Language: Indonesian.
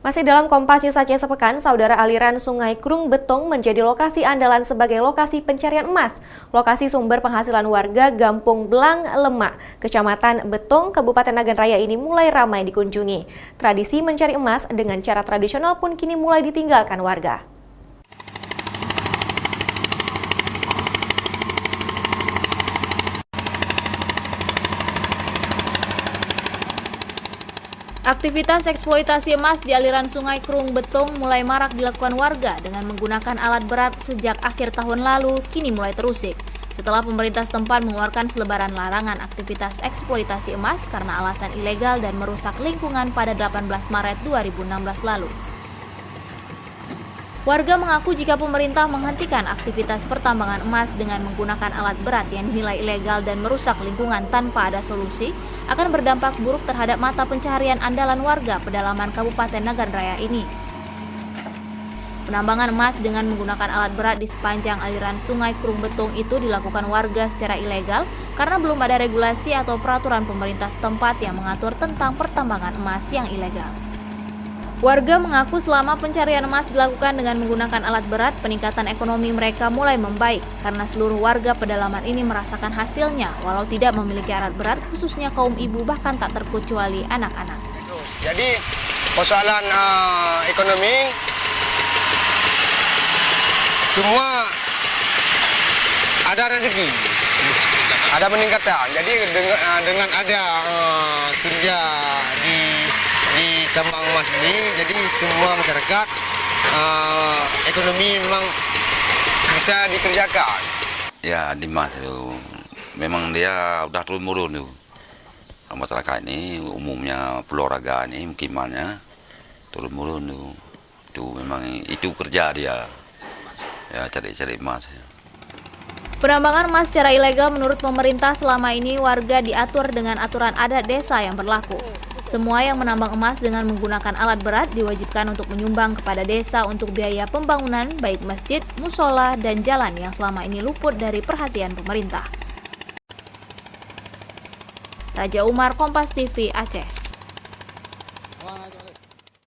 Masih dalam Kompas News Aceh sepekan, saudara, aliran Sungai Krung Betong menjadi lokasi andalan sebagai lokasi pencarian emas. Lokasi sumber penghasilan warga Gampung Belang Lemak, Kecamatan Betong, Kabupaten Nagan Raya ini mulai ramai dikunjungi. Tradisi mencari emas dengan cara tradisional pun kini mulai ditinggalkan warga. Aktivitas eksploitasi emas di aliran Sungai Krung Betong mulai marak dilakukan warga dengan menggunakan alat berat sejak akhir tahun lalu, kini mulai terusik. Setelah pemerintah setempat mengeluarkan selebaran larangan aktivitas eksploitasi emas karena alasan ilegal dan merusak lingkungan pada 18 Maret 2016 lalu. Warga mengaku jika pemerintah menghentikan aktivitas pertambangan emas dengan menggunakan alat berat yang dinilai ilegal dan merusak lingkungan tanpa ada solusi, akan berdampak buruk terhadap mata pencaharian andalan warga pedalaman Kabupaten Nagan Raya ini. Penambangan emas dengan menggunakan alat berat di sepanjang aliran Sungai Krung Betong itu dilakukan warga secara ilegal karena belum ada regulasi atau peraturan pemerintah setempat yang mengatur tentang pertambangan emas yang ilegal. Warga mengaku selama pencarian emas dilakukan dengan menggunakan alat berat, peningkatan ekonomi mereka mulai membaik karena seluruh warga pedalaman ini merasakan hasilnya walau tidak memiliki alat berat, khususnya kaum ibu bahkan tak terkecuali anak-anak. Jadi persoalan ekonomi semua ada rezeki, ada peningkatan. Jadi dengan ada kerja di tambang emas ini, jadi semua masyarakat ekonomi memang bisa dikerjakan. Ya, di emas itu memang dia udah turun-menurun tuh. Masyarakat ini umumnya Pulau-Raga ini mukimannya turun-menurun tuh. Itu memang itu kerja dia. Ya, cari-cari emas. Penambangan emas secara ilegal menurut pemerintah selama ini warga diatur dengan aturan adat desa yang berlaku. Semua yang menambang emas dengan menggunakan alat berat diwajibkan untuk menyumbang kepada desa untuk biaya pembangunan baik masjid, musola, dan jalan yang selama ini luput dari perhatian pemerintah. Raja Umar, Kompas TV, Aceh.